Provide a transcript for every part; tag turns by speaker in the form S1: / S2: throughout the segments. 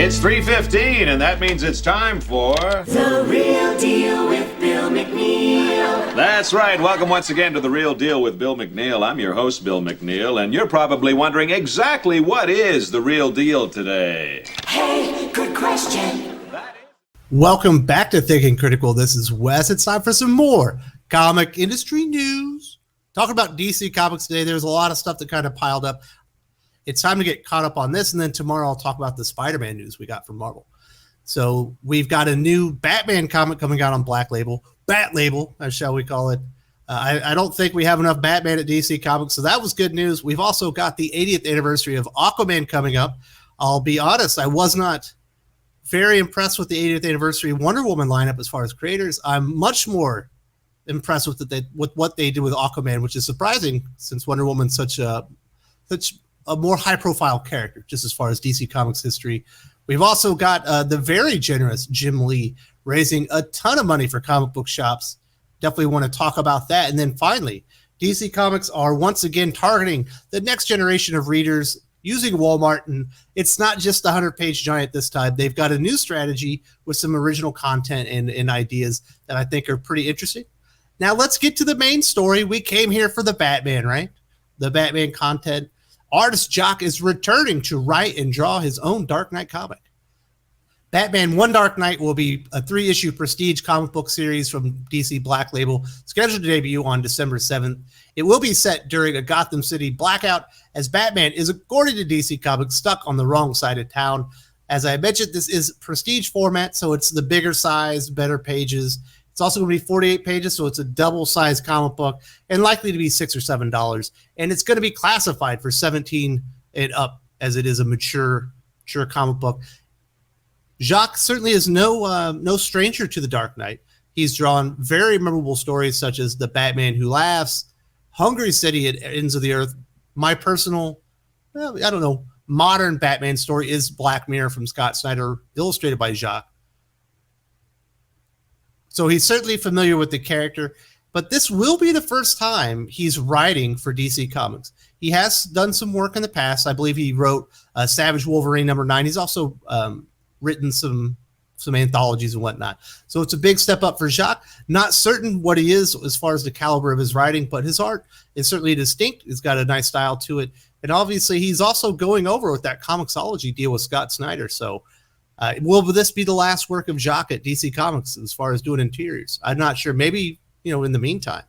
S1: It's 3:15, and that means it's time for
S2: The Real Deal with Bill McNeil.
S1: That's right. Welcome once again to The Real Deal with Bill McNeil. I'm your host, Bill McNeil, and you're probably wondering exactly what is the real deal today.
S2: Hey, good question.
S3: Welcome back to Thinking Critical. This is Wes. It's time for some more comic industry news. Talking about DC Comics today, there's a lot of stuff that kind of piled up. It's time to get caught up on this, and then tomorrow I'll talk about the Spider-Man news we got from Marvel. So we've got a new Batman comic coming out on Black Label, Bat Label, as shall we call it. I don't think we have enough Batman at DC Comics, so that was good news. We've also got the 80th anniversary of Aquaman coming up. I'll be honest, I was not very impressed with the 80th anniversary Wonder Woman lineup as far as creators. I'm much more impressed with what they did with Aquaman, which is surprising since Wonder Woman's such a more high-profile character, just as far as DC Comics history. We've also got the very generous Jim Lee raising a ton of money for comic book shops. Definitely want to talk about that. And then finally, DC Comics are once again targeting the next generation of readers using Walmart, and it's not just the 100-page giant this time. They've got a new strategy with some original content and ideas that I think are pretty interesting. Now let's get to the main story. We came here for the Batman, right? The Batman content. Artist Jock is returning to write and draw his own Dark Knight comic. Batman One Dark Knight will be a 3-issue prestige comic book series from DC Black Label, scheduled to debut on December 7th. It will be set during a Gotham City blackout, as Batman is, according to DC Comics, stuck on the wrong side of town. As I mentioned, this is prestige format, so it's the bigger size, better pages. It's also going to be 48 pages, so it's a double-sized comic book, and likely to be $6 or $7. And it's going to be classified for 17 and up, as it is a mature comic book. Jock certainly is no stranger to the Dark Knight. He's drawn very memorable stories such as The Batman Who Laughs, Hungry City at Ends of the Earth. My personal, modern Batman story is Black Mirror from Scott Snyder, illustrated by Jock. So he's certainly familiar with the character, but this will be the first time he's writing for DC Comics. He has done some work in the past. I believe he wrote Savage Wolverine #9. He's also written some anthologies and whatnot. So it's a big step up for Jock. Not certain what he is as far as the caliber of his writing, but his art is certainly distinct. It's got a nice style to it. And obviously he's also going over with that Comixology deal with Scott Snyder. So will this be the last work of Jock at DC Comics as far as doing interiors? I'm not sure. Maybe, in the meantime.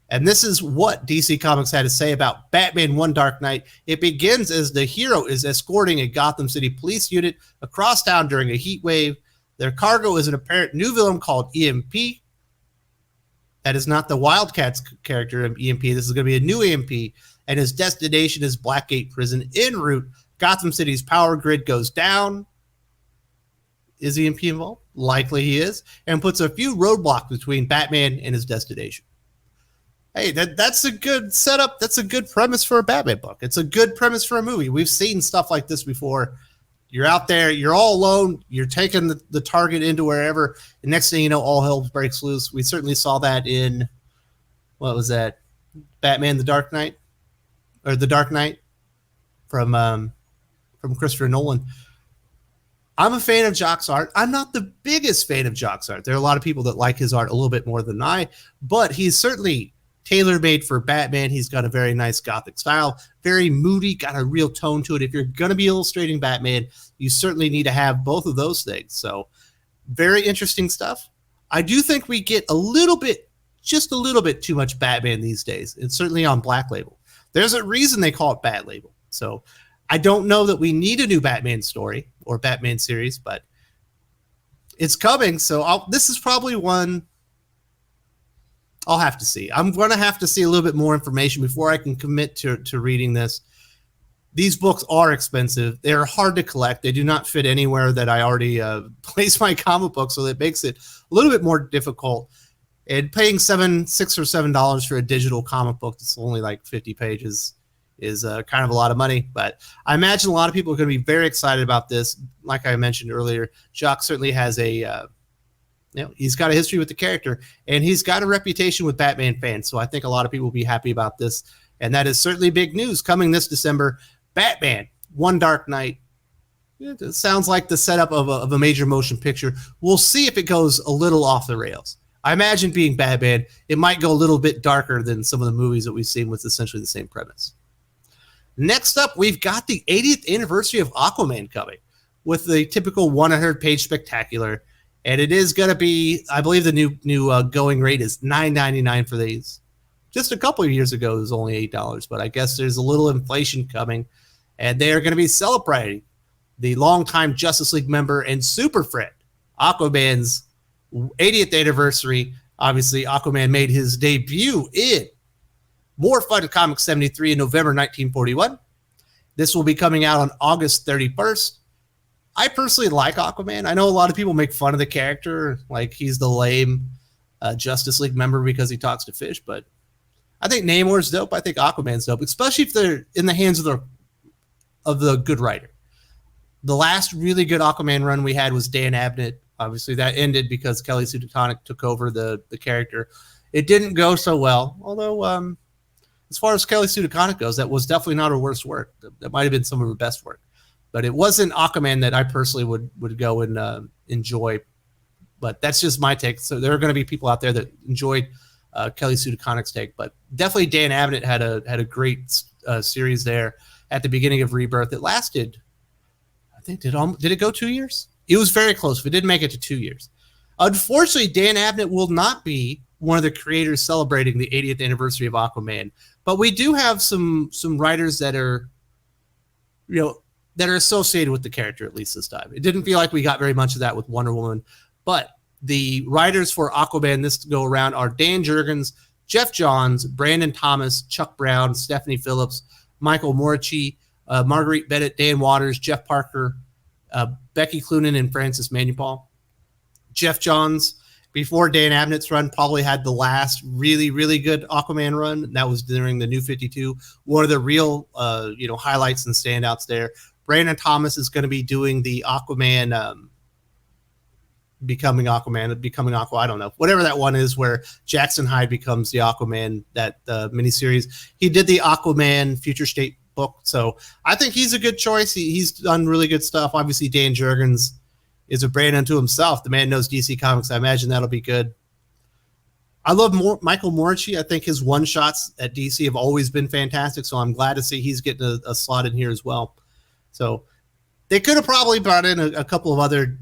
S3: And this is what DC Comics had to say about Batman One Dark Knight. It begins as the hero is escorting a Gotham City police unit across town during a heat wave. Their cargo is an apparent new villain called EMP. That is not the Wildcats character of EMP. This is going to be a new EMP, and his destination is Blackgate Prison. En route, Gotham City's power grid goes down. Is EMP involved? Likely he is, and puts a few roadblocks between Batman and his destination. Hey, that's a good setup. That's a good premise for a Batman book. It's a good premise for a movie. We've seen stuff like this before. You're out there, you're all alone, you're taking the target into wherever, and next thing you know, all hell breaks loose. We certainly saw that in, what was that? Batman the Dark Knight? Or The Dark Knight from Christopher Nolan. I'm a fan of Jock's art. I'm not the biggest fan of Jock's art. There are a lot of people that like his art a little bit more than I, but he's certainly tailor-made for Batman. He's got a very nice gothic style, very moody, got a real tone to it. If you're going to be illustrating Batman, you certainly need to have both of those things. So very interesting stuff. I do think we get just a little bit too much Batman these days. It's certainly on Black Label. There's a reason they call it Bat Label. So I don't know that we need a new Batman story or Batman series, but it's coming. So this is probably one I'll have to see. I'm going to have to see a little bit more information before I can commit to reading this. These books are expensive. They're hard to collect. They do not fit anywhere that I already place my comic book, so that makes it a little bit more difficult. And paying $6 or $7 for a digital comic book that's only like 50 pages is kind of a lot of money. But I imagine a lot of people are going to be very excited about this. Like I mentioned earlier, Jock certainly has he's got a history with the character, and he's got a reputation with Batman fans. So I think a lot of people will be happy about this. And that is certainly big news coming this December. Batman, One Dark Knight, It sounds like the setup of a major motion picture. We'll see if it goes a little off the rails. I imagine being Batman, it might go a little bit darker than some of the movies that we've seen with essentially the same premise. Next up, we've got the 80th anniversary of Aquaman coming with the typical 100-page spectacular. And it is going to be, I believe the new going rate is $9.99 for these. Just a couple of years ago, it was only $8, but I guess there's a little inflation coming. And they are going to be celebrating the longtime Justice League member and super friend, Aquaman's 80th anniversary. Obviously, Aquaman made his debut in More Fun Comics 73 in November 1941. This will be coming out on August 31st. I personally like Aquaman. I know a lot of people make fun of the character, like he's the lame Justice League member because he talks to fish, but I think Namor's dope. I think Aquaman's dope, especially if they're in the hands of the good writer. The last really good Aquaman run we had was Dan Abnett. Obviously, that ended because Kelly Sue DeConnick took over the character. It didn't go so well, although as far as Kelly Sue DeConnick goes, that was definitely not her worst work. That might have been some of her best work. But it wasn't Aquaman that I personally would go and enjoy. But that's just my take. So there are going to be people out there that enjoyed Kelly Sue DeConnick's take. But definitely Dan Abnett had a great series there at the beginning of Rebirth. It lasted, I think, did it go 2 years? It was very close. We didn't make it to 2 years. Unfortunately, Dan Abnett will not be one of the creators celebrating the 80th anniversary of Aquaman. But we do have some writers that are, that are associated with the character, at least this time. It didn't feel like we got very much of that with Wonder Woman, but the writers for Aquaman this go around are Dan Jurgens, Jeff Johns, Brandon Thomas, Chuck Brown, Stephanie Phillips, Michael Moriarty, Marguerite Bennett, Dan Waters, Jeff Parker, Becky Cloonan, and Francis Manupal. Jeff Johns, before Dan Abnett's run, probably had the last really, really good Aquaman run. That was during the New 52. One of the real, highlights and standouts there. Brandon Thomas is going to be doing the Aquaman, becoming Aqua. I don't know. Whatever that one is where Jackson Hyde becomes the Aquaman, that miniseries. He did the Aquaman Future State book. So I think he's a good choice. He's done really good stuff. Obviously, Dan Jurgens is a brand unto himself. The man knows DC Comics. I imagine that'll be good. I love Michael Moriarty. I think his one-shots at DC have always been fantastic, so I'm glad to see he's getting a slot in here as well. So they could have probably brought in a couple of other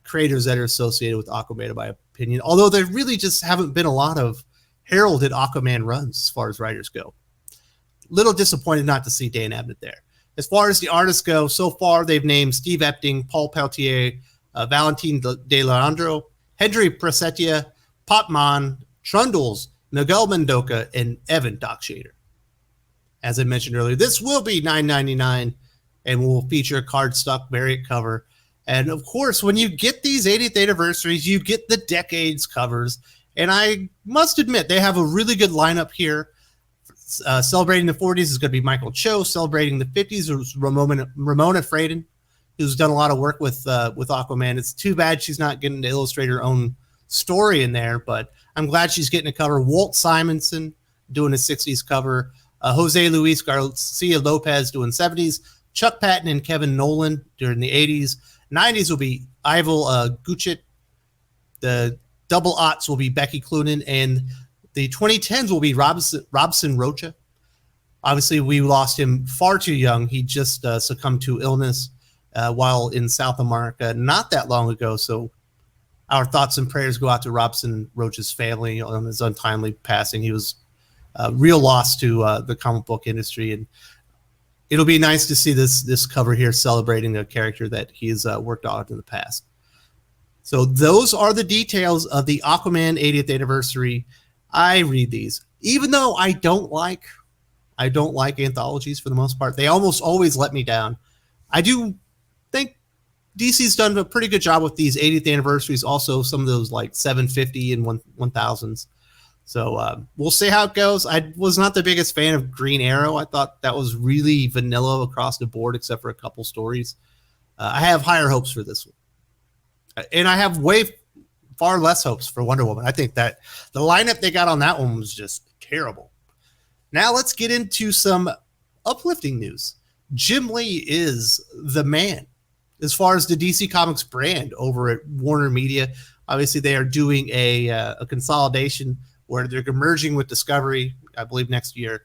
S3: creators that are associated with Aquaman, in my opinion, although there really just haven't been a lot of heralded Aquaman runs as far as writers go. Little disappointed not to see Dan Abnett there. As far as the artists go, so far they've named Steve Epting, Paul Peltier, Valentin De Leandro, Hendry Presetia, Potman, Trundles, Nigel Mendoka, and Evan Dockshader. As I mentioned earlier, this will be $9.99 and will feature a cardstock variant cover. And of course, when you get these 80th anniversaries, you get the decades covers. And I must admit, they have a really good lineup here. Celebrating the 40s is going to be Michael Cho. Celebrating the 50s is Ramona Fradon, who's done a lot of work with Aquaman. It's too bad she's not getting to illustrate her own story in there, but I'm glad she's getting a cover. Walt Simonson doing a 60s cover. Jose Luis Garcia Lopez doing 70s. Chuck Patton and Kevin Nolan during the 80s. 90s will be Ivel Gucci. The double aughts will be Becky Cloonan, and the 2010s will be Robson Rocha. Obviously, we lost him far too young. He just succumbed to illness while in South America not that long ago. So our thoughts and prayers go out to Robson Rocha's family on his untimely passing. He was a real loss to the comic book industry, and it'll be nice to see this cover here celebrating a character that he's worked on in the past. So those are the details of the Aquaman 80th anniversary. I read these, even though I don't like anthologies for the most part. They almost always let me down. I do think DC's done a pretty good job with these 80th anniversaries. Also, some of those like 750 and 1000s. So we'll see how it goes. I was not the biggest fan of Green Arrow. I thought that was really vanilla across the board, except for a couple stories. I have higher hopes for this one, and I have far less hopes for Wonder Woman. I think that the lineup they got on that one was just terrible. Now let's get into some uplifting news. Jim Lee is the man. as far as the DC Comics brand over at Warner Media, obviously they are doing a consolidation where they're merging with Discovery, I believe, next year.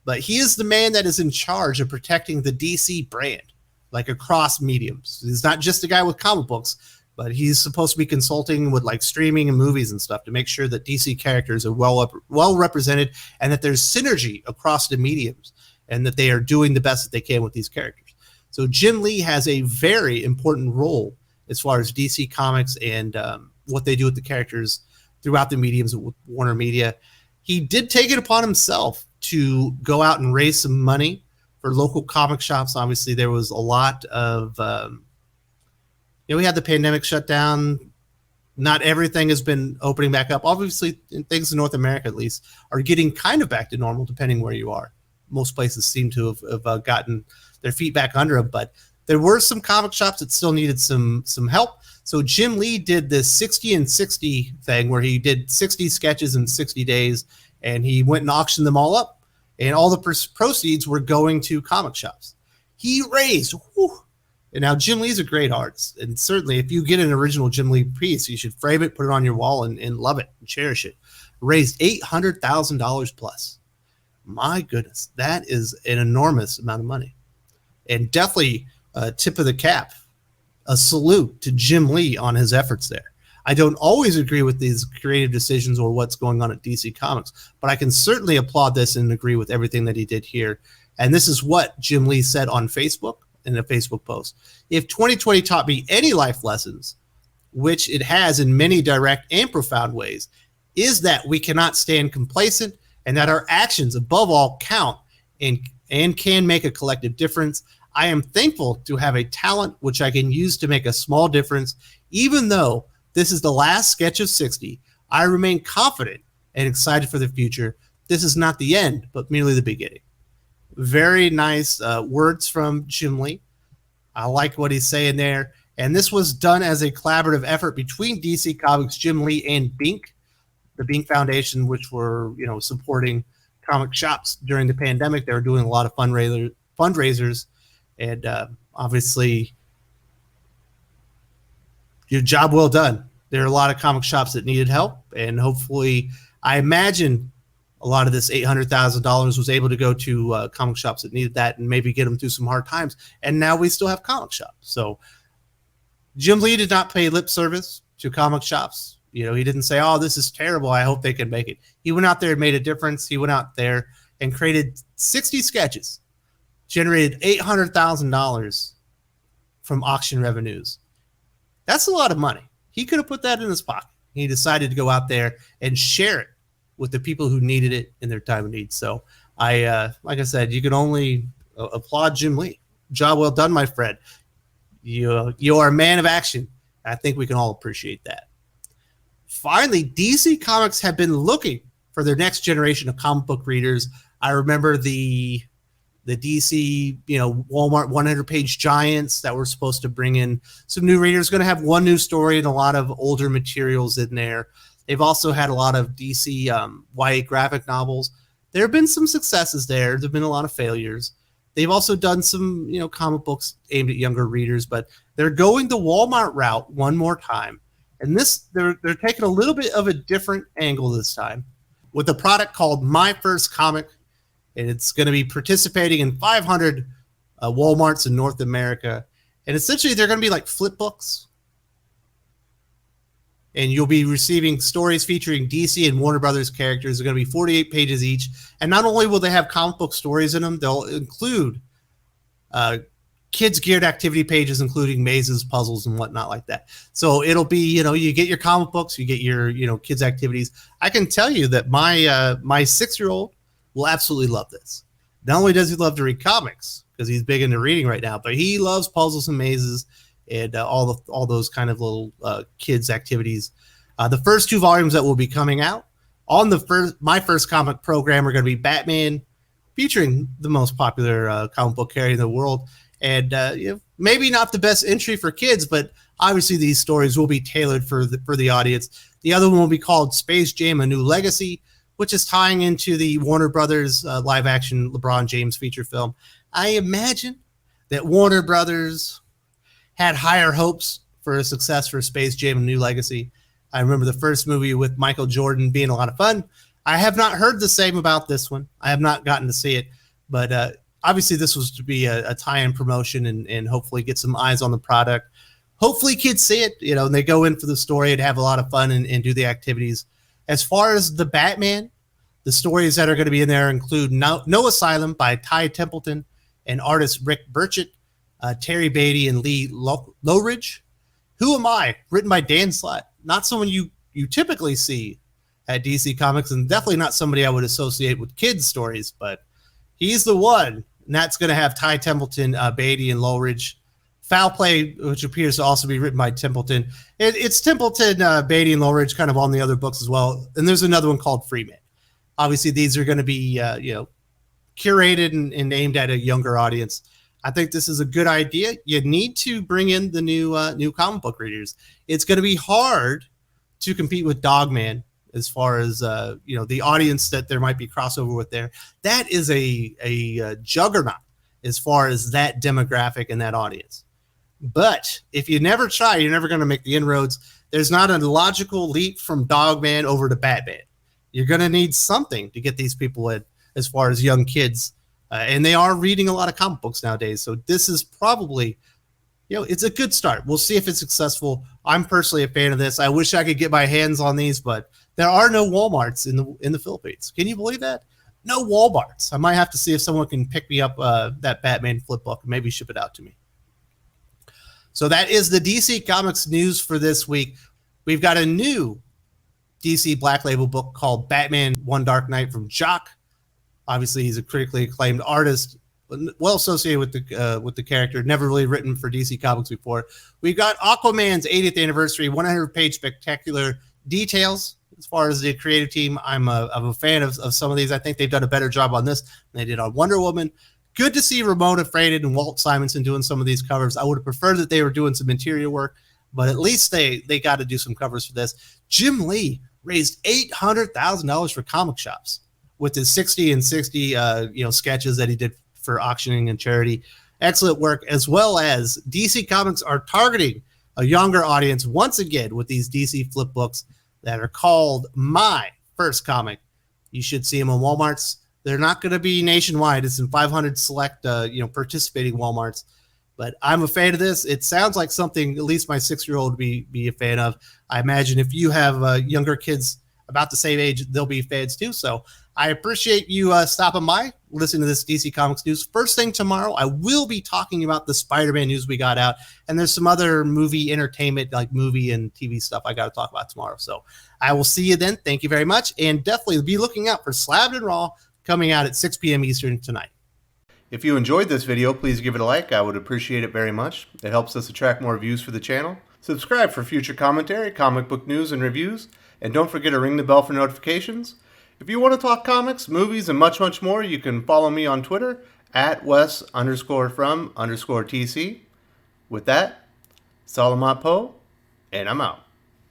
S3: But he is the man that is in charge of protecting the DC brand, like across mediums. He's not just a guy with comic books, but he's supposed to be consulting with like streaming and movies and stuff to make sure that DC characters are well represented and that there's synergy across the mediums and that they are doing the best that they can with these characters. So Jim Lee has a very important role as far as DC Comics and what they do with the characters throughout the mediums with Warner Media. He did take it upon himself to go out and raise some money for local comic shops. Obviously, there was a lot of we had the pandemic shut down. Not everything has been opening back up. Obviously, things in North America, at least, are getting kind of back to normal, depending where you are. Most places seem to have gotten their feet back under them, but there were some comic shops that still needed some help. So Jim Lee did this 60 and 60 thing where he did 60 sketches in 60 days, and he went and auctioned them all up, and all the proceeds were going to comic shops. He raised, and now Jim Lee's a great artist, and certainly if you get an original Jim Lee piece, you should frame it, put it on your wall, and love it and cherish it. Raised $800,000 plus. My goodness, that is an enormous amount of money, and definitely a tip of the cap, a salute to Jim Lee on his efforts there. I don't always agree with these creative decisions or what's going on at DC Comics, but I can certainly applaud this and agree with everything that he did here. And this is what Jim Lee said on Facebook in a Facebook post. If 2020 taught me any life lessons, which it has in many direct and profound ways, is that we cannot stand complacent and that our actions above all count and can make a collective difference. I am thankful to have a talent which I can use to make a small difference. Even though this is the last sketch of 60, I remain confident and excited for the future. This is not the end, but merely the beginning. Very nice words from Jim Lee. I like what he's saying there. And this was done as a collaborative effort between DC Comics, Jim Lee, and Bink, the Bink Foundation, which were supporting comic shops during the pandemic. They were doing a lot of fundraisers. And obviously, your job well done. There are a lot of comic shops that needed help, and hopefully, I imagine a lot of this $800,000 was able to go to comic shops that needed that and maybe get them through some hard times. And now we still have comic shops. So Jim Lee did not pay lip service to comic shops. He didn't say, "Oh, this is terrible. I hope they can make it." He went out there and made a difference. He went out there and created 60 sketches, generated $800,000 from auction revenues. That's a lot of money. He could have put that in his pocket. He decided to go out there and share it with the people who needed it in their time of need. So like I said, you can only applaud Jim Lee. Job well done, my friend. You are a man of action. I think we can all appreciate that. Finally, DC Comics have been looking for their next generation of comic book readers. I remember the DC, Walmart 100-page giants that were supposed to bring in some new readers. Going to have one new story and a lot of older materials in there. They've also had a lot of DC YA graphic novels. There have been some successes there. There have been a lot of failures. They've also done some, comic books aimed at younger readers, but they're going the Walmart route one more time. And they're taking a little bit of a different angle this time with a product called My First Comic. And it's going to be participating in 500 Walmarts in North America. And essentially, they're going to be like flip books. And you'll be receiving stories featuring DC and Warner Brothers characters. They're going to be 48 pages each. And not only will they have comic book stories in them, they'll include kids-geared activity pages, including mazes, puzzles, and whatnot like that. So it'll be, you get your comic books, you get your, kids' activities. I can tell you that my 6-year-old will absolutely love this. Not only does he love to read comics, because he's big into reading right now, but he loves puzzles and mazes and all those kind of little kids activities. The first 2 volumes that will be coming out on My First Comic program are going to be Batman, featuring the most popular comic book character in the world. And maybe not the best entry for kids, but obviously these stories will be tailored for the audience. The other one will be called Space Jam: A New Legacy, which is tying into the Warner Brothers live-action LeBron James feature film. I imagine that Warner Brothers had higher hopes for a success for Space Jam: A New Legacy. I remember the first movie with Michael Jordan being a lot of fun. I have not heard the same about this one. I have not gotten to see it, but obviously this was to be a tie-in promotion and hopefully get some eyes on the product. Hopefully kids see it, and they go in for the story and have a lot of fun and do the activities. As far as the Batman, the stories that are going to be in there include No Asylum by Ty Templeton and artist Rick Burchett, Terry Beatty and Lee Lowridge. Who Am I? Written by Dan Slott. Not someone you typically see at DC Comics, and definitely not somebody I would associate with kids' stories, but he's the one. And that's going to have Ty Templeton, Beatty, and Lowridge. Foul Play, which appears to also be written by Templeton. It's Templeton, Beatty, and Lowridge kind of on the other books as well. And there's another one called Freeman. Obviously, these are going to be curated and aimed at a younger audience. I think this is a good idea. You need to bring in the new comic book readers. It's going to be hard to compete with Dogman as far as the audience that there might be crossover with there. That is a juggernaut as far as that demographic and that audience. But if you never try, you're never going to make the inroads. There's not a logical leap from Dogman over to Batman. You're going to need something to get these people in as far as young kids. And they are reading a lot of comic books nowadays. So this is probably, it's a good start. We'll see if it's successful. I'm personally a fan of this. I wish I could get my hands on these, but there are no Walmarts in the Philippines. Can you believe that? No Walmarts. I might have to see if someone can pick me up that Batman flip book and maybe ship it out to me. So that is the DC Comics news for this week. We've got a new DC Black Label book called Batman One Dark Knight from Jock. Obviously, he's a critically acclaimed artist, well associated with the character, never really written for DC Comics before. We've got Aquaman's 80th anniversary, 100-page spectacular details. As far as the creative team, I'm a fan of some of these. I think they've done a better job on this than they did on Wonder Woman. Good to see Ramona Fradon and Walt Simonson doing some of these covers. I would have preferred that they were doing some interior work, but at least they got to do some covers for this. Jim Lee raised $800,000 for comic shops with his 60 and 60 sketches that he did for auctioning and charity. Excellent work, as well as DC Comics are targeting a younger audience once again with these DC flip books that are called My First Comic. You should see them on Walmarts. They're not going to be nationwide. It's in 500 select participating Walmarts. But I'm a fan of this. It sounds like something at least my 6-year-old would be a fan of. I imagine if you have younger kids about the same age, they'll be fans too. So I appreciate you stopping by, listening to this DC Comics news. First thing tomorrow, I will be talking about the Spider-Man news we got out. And there's some other movie entertainment, like movie and TV stuff I got to talk about tomorrow. So I will see you then. Thank you very much. And definitely be looking out for Slabbed and Raw coming out at 6 p.m. Eastern tonight.
S4: If you enjoyed this video, please give it a like. I would appreciate it very much. It helps us attract more views for the channel. Subscribe for future commentary, comic book news, and reviews. And don't forget to ring the bell for notifications. If you want to talk comics, movies, and much, much more, you can follow me on Twitter at Wes_from_TC. With that, Salamat Po, and I'm out.